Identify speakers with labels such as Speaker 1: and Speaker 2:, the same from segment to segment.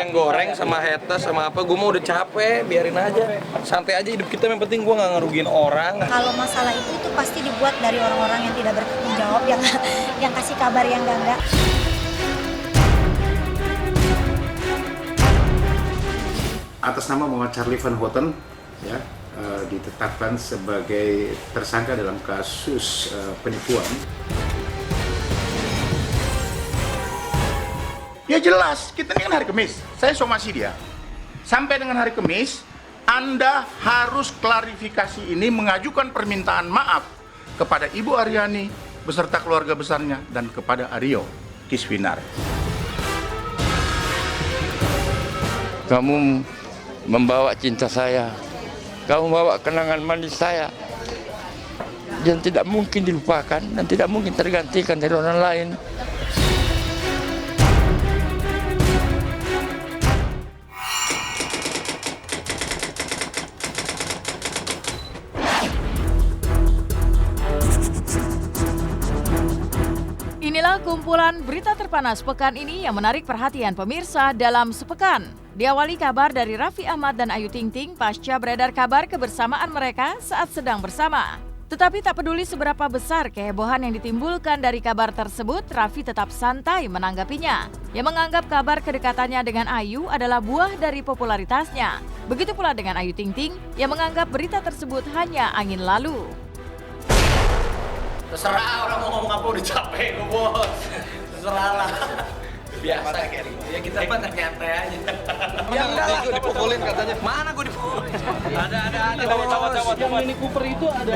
Speaker 1: digoreng-goreng sama haters sama apa, gue mau udah capek, biarin aja. Santai aja hidup kita, yang penting gue nggak ngerugiin orang.
Speaker 2: Kalau masalah itu pasti dibuat dari orang-orang yang tidak bertanggung jawab, yang kasih kabar yang enggak.
Speaker 3: Atas nama Muhammad Charlie Van Houten, ya, ditetapkan sebagai tersangka dalam kasus penipuan.
Speaker 4: Ya jelas, kita ini kan hari Kamis, saya somasi dia. Sampai dengan hari Kamis, Anda harus klarifikasi ini, mengajukan permintaan maaf kepada Ibu Aryani beserta keluarga besarnya dan kepada Aryo Kiswinar.
Speaker 5: Kamu membawa cinta saya, kamu membawa kenangan manis saya yang tidak mungkin dilupakan dan tidak mungkin tergantikan dari orang lain.
Speaker 6: Inilah kumpulan berita terpanas pekan ini yang menarik perhatian pemirsa dalam sepekan. Diawali kabar dari Raffi Ahmad dan Ayu Ting Ting pasca beredar kabar kebersamaan mereka saat sedang bersama. Tetapi tak peduli seberapa besar kehebohan yang ditimbulkan dari kabar tersebut, Raffi tetap santai menanggapinya. Yang menganggap kabar kedekatannya dengan Ayu adalah buah dari popularitasnya. Begitu pula dengan Ayu Ting Ting yang menganggap berita tersebut hanya angin lalu.
Speaker 1: Terserah orang mau ngomong apa, udah capek gue bos. Terserah lah. Biasa kayak ya, kita mah nyantai aja. Ya enggak lah, gue dipukulin katanya. Mana gue dipukulin? Ada cowok.
Speaker 7: Yang Mini Cooper itu ada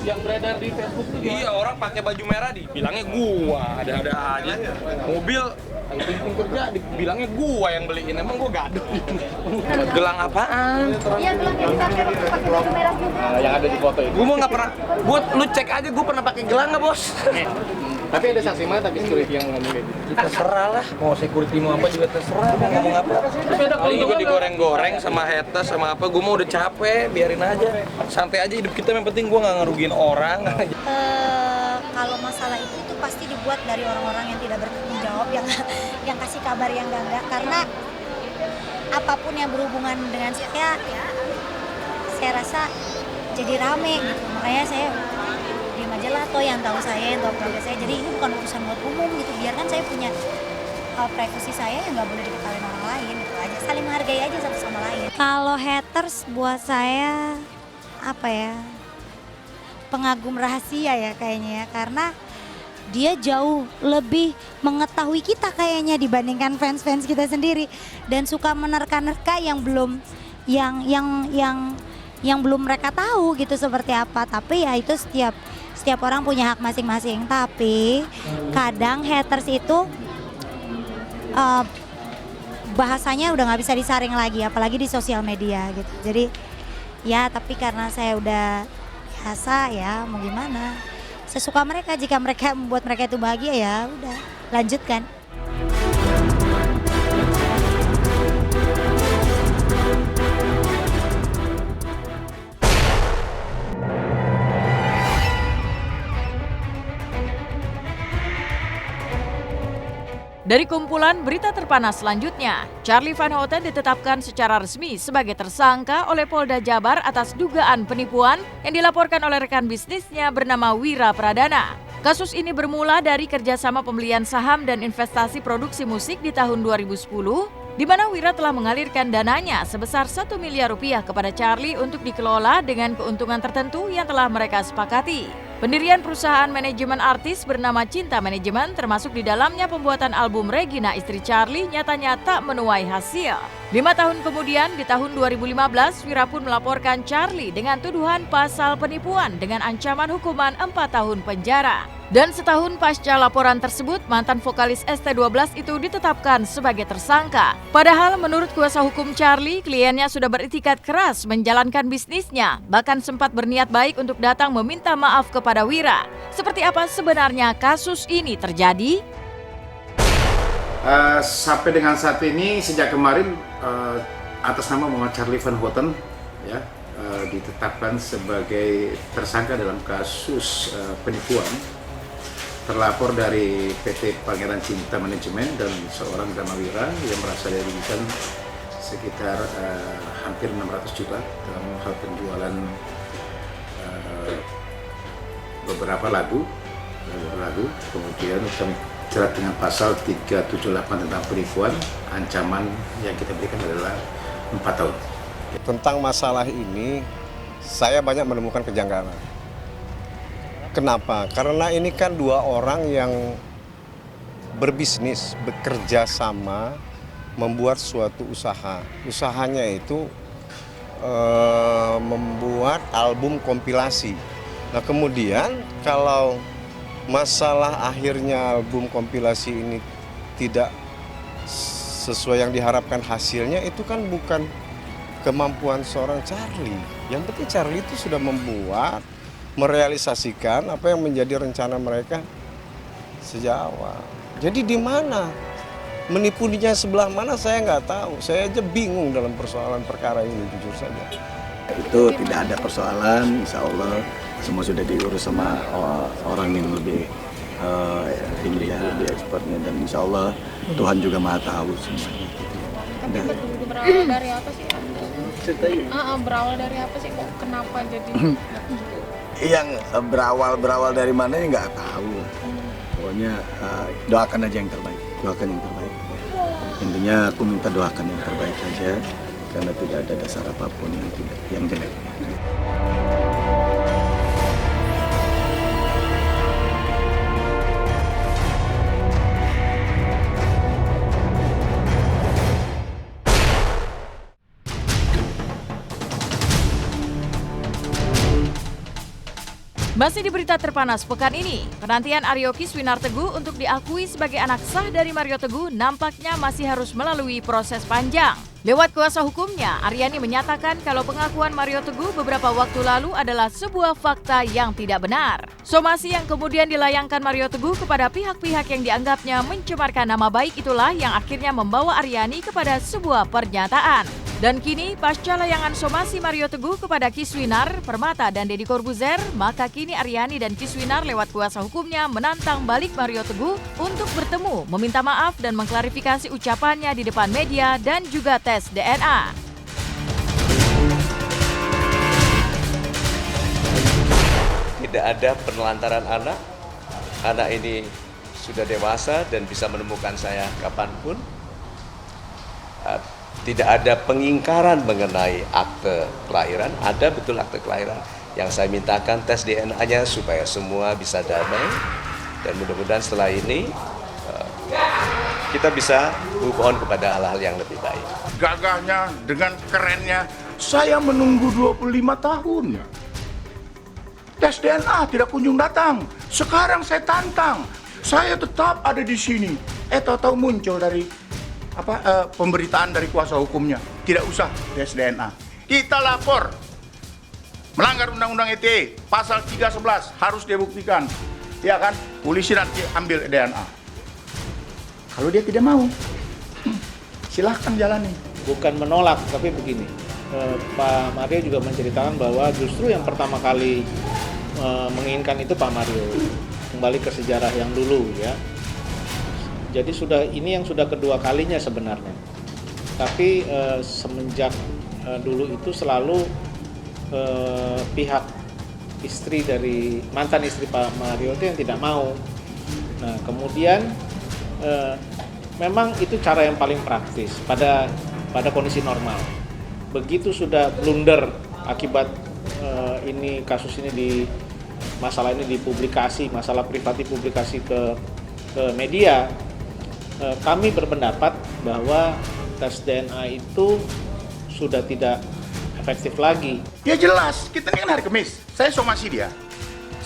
Speaker 7: yang beredar di Facebook tuh.
Speaker 1: Iya, orang pakai baju merah dibilangnya gua, ada aja. Mobil kerja dibilangnya gua yang beliin, emang gua gaduh. Gelang apaan?
Speaker 2: Iya, gelang yang dipakai waktu pakai baju merah juga.
Speaker 7: Yang ada di foto itu.
Speaker 1: Gua mau nggak pernah. Lu cek aja, gua pernah pakai gelang nggak bos?
Speaker 7: Tapi ada saksi mata, tapi security yang ngomong kayak gitu.
Speaker 1: Terserah lah, mau security mau apa juga terserah, mau ngomong apa. Kalau juga digoreng-goreng sama haters sama apa, gua mau udah capek, biarin aja. Santai aja hidup kita, yang penting gua nggak ngerugiin orang.
Speaker 2: Kalau masalah itu pasti dibuat dari orang-orang yang tidak bertanggung jawab, yang kasih kabar yang enggak. Karena apapun yang berhubungan dengan saya rasa jadi rame gitu. Makanya saya diam aja lah, toh yang tahu saya, yang tahu keluarga saya. Jadi ini bukan urusan buat umum gitu. Biarkan saya punya privasi saya yang nggak boleh diketahui orang lain gitu aja. Saling menghargai aja satu sama lain. Kalau haters buat saya apa ya? Pengagum rahasia ya kayaknya ya, karena dia jauh lebih mengetahui kita kayaknya dibandingkan fans-fans kita sendiri, dan suka menerka-nerka yang belum yang belum mereka tahu gitu seperti apa. Tapi ya itu setiap orang punya hak masing-masing. Tapi kadang haters itu bahasanya udah nggak bisa disaring lagi, apalagi di sosial media gitu. Jadi ya, tapi karena saya udah biasa ya, mau gimana, sesuka mereka. Jika mereka membuat mereka itu bahagia, ya udah lanjutkan.
Speaker 6: Dari kumpulan berita terpanas selanjutnya, Charlie Van Houten ditetapkan secara resmi sebagai tersangka oleh Polda Jabar atas dugaan penipuan yang dilaporkan oleh rekan bisnisnya bernama Wira Pradana. Kasus ini bermula dari kerjasama pembelian saham dan investasi produksi musik di tahun 2010, di mana Wira telah mengalirkan dananya sebesar 1 miliar rupiah kepada Charlie untuk dikelola dengan keuntungan tertentu yang telah mereka sepakati. Pendirian perusahaan manajemen artis bernama Cinta Manajemen, termasuk di dalamnya pembuatan album Regina istri Charlie, nyatanya tak menuai hasil. 5 tahun kemudian, di tahun 2015, Wira pun melaporkan Charlie dengan tuduhan pasal penipuan dengan ancaman hukuman 4 tahun penjara. Dan setahun pasca laporan tersebut, mantan vokalis ST12 itu ditetapkan sebagai tersangka. Padahal menurut kuasa hukum Charlie, kliennya sudah beritikad keras menjalankan bisnisnya, bahkan sempat berniat baik untuk datang meminta maaf kepada Wira. Seperti apa sebenarnya kasus ini terjadi?
Speaker 3: Sampai dengan saat ini, sejak kemarin atas nama Muhammad Charlie Van Houten, ya, ditetapkan sebagai tersangka dalam kasus penipuan terlapor dari PT Pangeran Cinta Manajemen dan seorang Damawira yang merasa dirugikan sekitar hampir 600 juta dalam hal penjualan beberapa lagu. Kemudian kami jerat dengan pasal 378 tentang penipuan. Ancaman yang kita berikan adalah 4 tahun.
Speaker 8: Tentang masalah ini, saya banyak menemukan kejanggalan. Kenapa? Karena ini kan dua orang yang berbisnis, bekerja sama, membuat suatu usaha. Usahanya itu membuat album kompilasi. Nah kemudian kalau masalah akhirnya album kompilasi ini tidak sesuai yang diharapkan hasilnya, itu kan bukan kemampuan seorang Charlie. Yang penting Charlie itu sudah merealisasikan apa yang menjadi rencana mereka sejak awal. Jadi di mana? Menipunya sebelah mana saya nggak tahu. Saya aja bingung dalam persoalan perkara ini, jujur saja.
Speaker 9: Itu tidak ada persoalan, insya Allah semua sudah diurus sama orang yang lebih tinggi, lebih expertnya, dan insya Allah Tuhan juga maha tahu semuanya.
Speaker 10: Tapi berawal dari apa sih? Berawal dari apa sih kok? Kenapa jadi?
Speaker 9: Yang berawal dari mana ya nggak tahu. Pokoknya doakan aja yang terbaik, doakan yang terbaik. Intinya aku minta doakan yang terbaik saja, karena tidak ada dasar apapun yang jelek.
Speaker 6: Masih di berita terpanas pekan ini, penantian Aryo Kiswinar Teguh untuk diakui sebagai anak sah dari Mario Teguh nampaknya masih harus melalui proses panjang. Lewat kuasa hukumnya, Aryani menyatakan kalau pengakuan Mario Teguh beberapa waktu lalu adalah sebuah fakta yang tidak benar. Somasi yang kemudian dilayangkan Mario Teguh kepada pihak-pihak yang dianggapnya mencemarkan nama baik itulah yang akhirnya membawa Aryani kepada sebuah pernyataan. Dan kini, pasca layangan somasi Mario Teguh kepada Kiswinar, Permata, dan Deddy Corbuzier, maka kini Aryani dan Kiswinar lewat kuasa hukumnya menantang balik Mario Teguh untuk bertemu, meminta maaf dan mengklarifikasi ucapannya di depan media dan juga tes DNA.
Speaker 11: Tidak ada penelantaran anak. Anak ini sudah dewasa dan bisa menemukan saya kapanpun. Tidak ada pengingkaran mengenai akte kelahiran, ada betul akte kelahiran. Yang saya mintakan tes DNA-nya supaya semua bisa damai, dan mudah-mudahan setelah ini kita bisa move on kepada hal-hal yang lebih baik.
Speaker 4: Gagahnya, dengan kerennya, saya menunggu 25 tahun. Tes DNA tidak kunjung datang. Sekarang saya tantang, saya tetap ada di sini. Tahu-tahu muncul dari pemberitaan dari kuasa hukumnya, tidak usah tes DNA. Kita lapor melanggar undang-undang ITE pasal 311 harus dia buktikan, ya kan? Polisi nanti ambil DNA. Kalau dia tidak mau, silahkan jalani.
Speaker 7: Bukan menolak, tapi begini, Pak Mario juga menceritakan bahwa justru yang pertama kali menginginkan itu Pak Mario, kembali ke sejarah yang dulu ya. Jadi ini yang sudah kedua kalinya sebenarnya. Tapi semenjak dulu itu selalu pihak istri dari mantan istri Pak Mario itu yang tidak mau. Nah kemudian memang itu cara yang paling praktis pada kondisi normal. Begitu sudah blunder akibat kasus ini masalah ini dipublikasi, masalah privat dipublikasi ke media. Kami berpendapat bahwa tes DNA itu sudah tidak efektif lagi.
Speaker 4: Ya jelas, kita ini kan hari Kamis, saya somasi dia.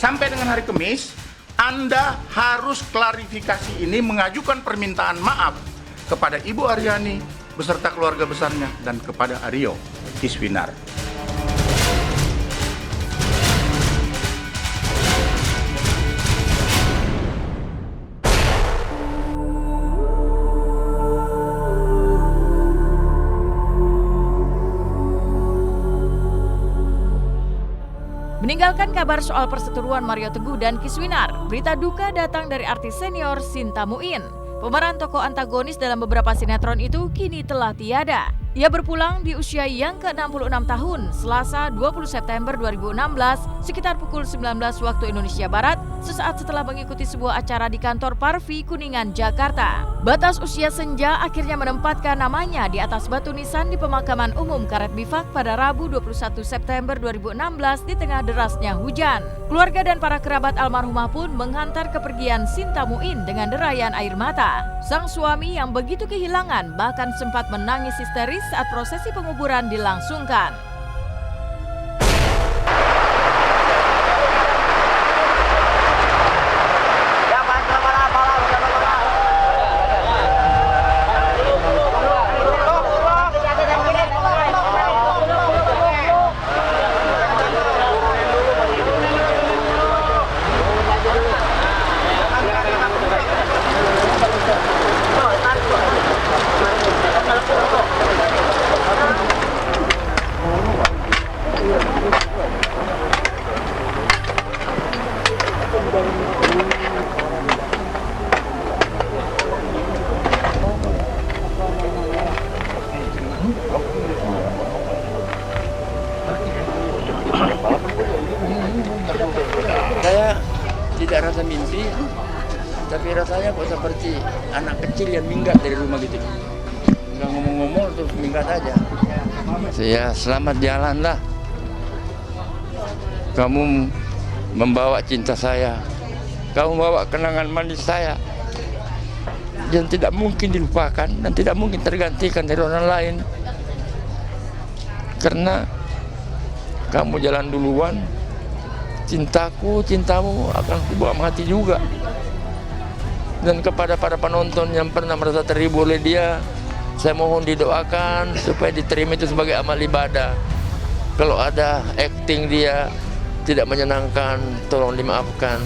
Speaker 4: Sampai dengan hari Kamis, Anda harus klarifikasi ini, mengajukan permintaan maaf kepada Ibu Aryani beserta keluarga besarnya dan kepada Aryo Kiswinar.
Speaker 6: Meninggalkan kabar soal perseteruan Mario Teguh dan Kiswinar, berita duka datang dari artis senior Sinta Muin. Pemeran tokoh antagonis dalam beberapa sinetron itu kini telah tiada. Ia berpulang di usia yang ke-66 tahun, Selasa 20 September 2016, sekitar pukul 19 waktu Indonesia Barat, sesaat setelah mengikuti sebuah acara di kantor Parvi, Kuningan, Jakarta. Batas usia senja akhirnya menempatkan namanya di atas batu nisan di pemakaman umum Karet Bifak pada Rabu 21 September 2016 di tengah derasnya hujan. Keluarga dan para kerabat almarhumah pun menghantar kepergian Sinta Muin dengan derayan air mata. Sang suami yang begitu kehilangan bahkan sempat menangis histeris saat prosesi penguburan dilangsungkan.
Speaker 5: Saya tidak rasa mimpi, tapi rasanya kok seperti anak kecil yang minggat dari rumah gitu. Nggak ngomong-ngomong terus minggat aja. Ya selamat jalan lah. Kamu membawa cinta saya, kamu membawa kenangan manis saya yang tidak mungkin dilupakan dan tidak mungkin tergantikan dari orang lain. Karena kamu jalan duluan, cintaku, cintamu akan kubawa mati juga. Dan kepada para penonton yang pernah merasa terhibur oleh dia, saya mohon didoakan supaya diterima itu sebagai amal ibadah. Kalau ada acting dia tidak menyenangkan, tolong dimaafkan.